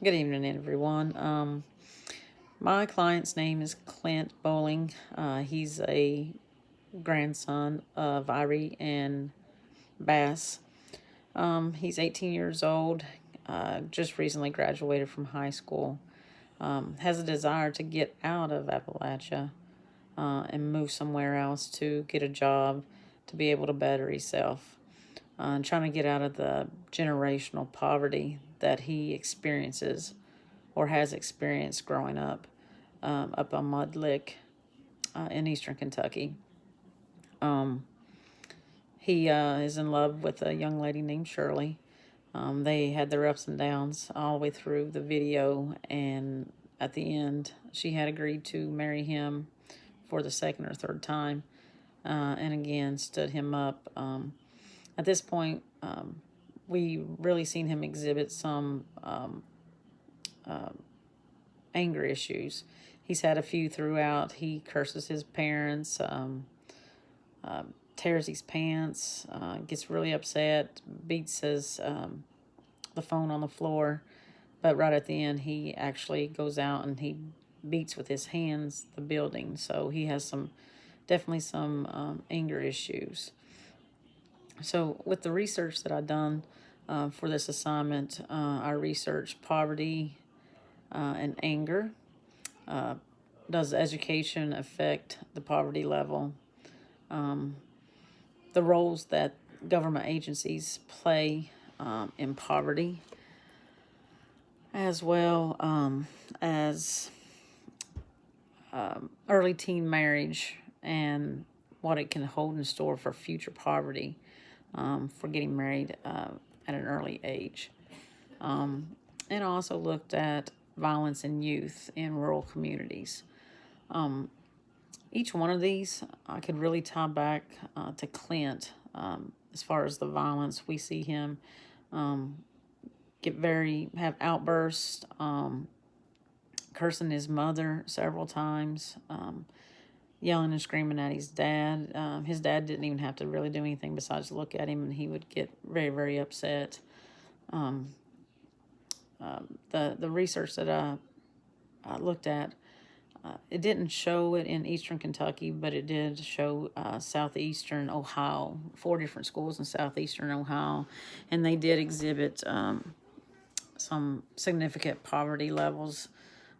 Good evening, everyone. My client's name is Clint Bowling. He's a grandson of Irie and Bass. He's 18 years old, just recently graduated from high school, has a desire to get out of Appalachia and move somewhere else to get a job, to be able to better himself, and trying to get out of the generational poverty that he experiences or has experienced growing up on Mud Lick in eastern Kentucky. Um, he is in love with a young lady named Shirley. They had their ups and downs all the way through the video, and at the end, she had agreed to marry him for the second or third time, and again stood him up. At this point, we really seen him exhibit some uh, anger issues. He's had a few throughout. He curses his parents, tears his pants, gets really upset, beats the phone on the floor. But right at the end, he actually goes out and he beats with his hands the building. So he has definitely some anger issues. So with the research that I've done for this assignment, I researched poverty and anger. Does education affect the poverty level? Um, the roles that government agencies play in poverty, as well as early teen marriage and what it can hold in store for future poverty for getting married at an early age. And also looked at violence in youth in rural communities. Um, each one of these I could really tie back to Clint. As far as the violence, we see him um, have outbursts, cursing his mother several times, yelling and screaming at his dad. His dad didn't even have to really do anything besides look at him, and he would get very, very upset. Um, the research that I looked at, it didn't show it in eastern Kentucky, but it did show southeastern Ohio, 4 different schools in southeastern Ohio, and they did exhibit some significant poverty levels.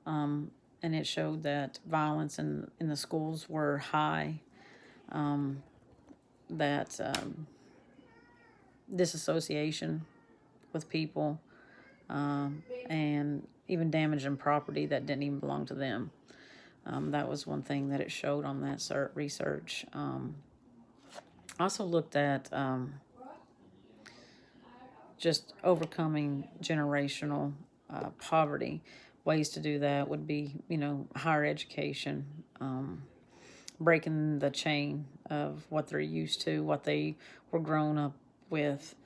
And it showed that violence in the schools were high, that disassociation with people, and even damaging property that didn't even belong to them. That was one thing that it showed on that research. I also looked at just overcoming generational poverty. Ways to do that would be, higher education, breaking the chain of what they're used to, what they were grown up with.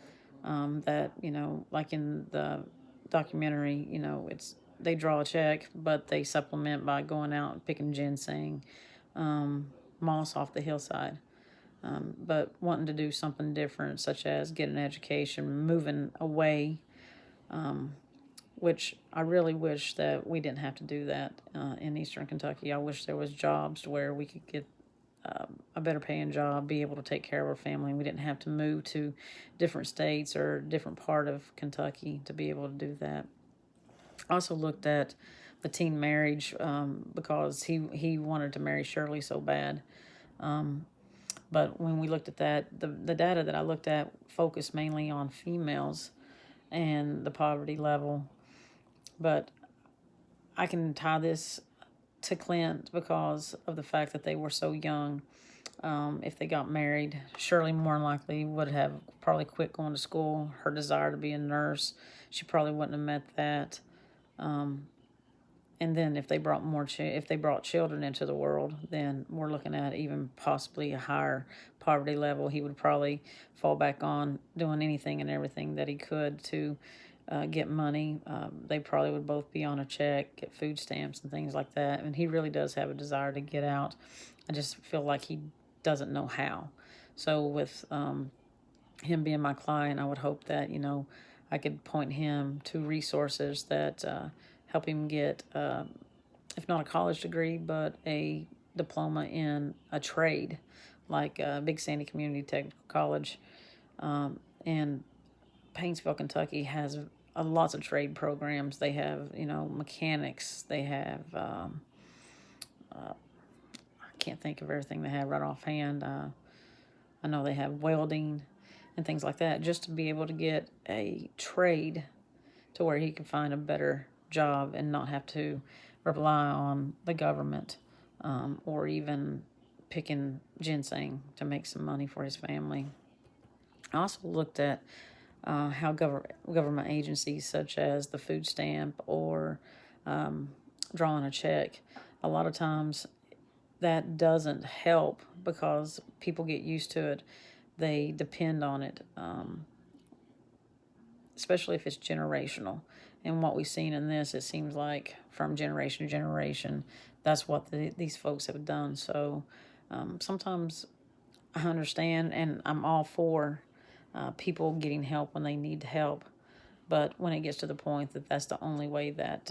That, like in the documentary, they draw a check, but they supplement by going out and picking ginseng, moss off the hillside. But wanting to do something different, such as get an education, moving away, which I really wish that we didn't have to do that in Eastern Kentucky. I wish there was jobs where we could get a better paying job, be able to take care of our family. We didn't have to move to different states or different part of Kentucky to be able to do that. I also looked at the teen marriage because he wanted to marry Shirley so bad. But when we looked at that, the data that I looked at focused mainly on females and the poverty level. But I can tie this to Clint because of the fact that they were so young. If they got married, Shirley more than likely would have probably quit going to school. Her desire to be a nurse, she probably wouldn't have met that. And then if they brought children into the world, then we're looking at even possibly a higher poverty level. He would probably fall back on doing anything and everything that he could to get money. They probably would both be on a check, get food stamps and things like that. And he really does have a desire to get out. I just feel like he doesn't know how. So with him being my client, I would hope that I could point him to resources that help him get, if not a college degree, but a diploma in a trade, like Big Sandy Community Technical College. And Painesville, Kentucky has lots of trade programs. They have, mechanics. They have, I can't think of everything they have right offhand. I know they have welding and things like that, just to be able to get a trade to where he can find a better job and not have to rely on the government, or even picking ginseng to make some money for his family. I also looked at how government agencies such as the food stamp or drawing a check, a lot of times that doesn't help because people get used to it. They depend on it, especially if it's generational. And what we've seen in this, it seems like from generation to generation, that's what these folks have done. So sometimes I understand, and I'm all for people getting help when they need help. But when it gets to the point that that's the only way that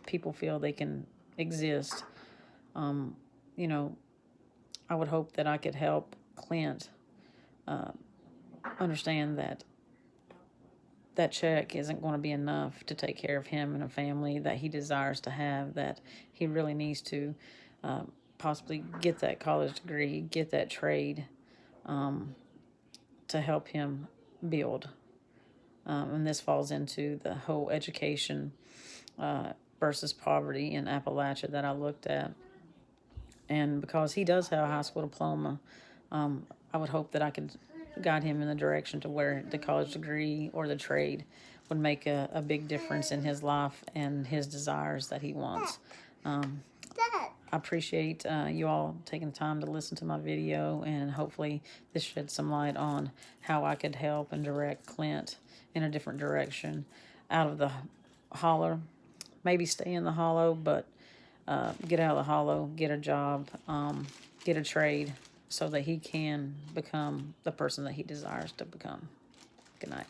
people feel they can exist, you know, I would hope that I could help Clint understand that that check isn't going to be enough to take care of him and a family that he desires to have, that he really needs to possibly get that college degree, get that trade, to help him build. And this falls into the whole education versus poverty in Appalachia that I looked at. And because he does have a high school diploma, I would hope that I could guide him in the direction to where the college degree or the trade would make a big difference in his life and his desires that he wants. I appreciate you all taking the time to listen to my video, and hopefully this sheds some light on how I could help and direct Clint in a different direction out of the holler. Maybe stay in the hollow, but get out of the hollow, get a job, get a trade, so that he can become the person that he desires to become. Good night.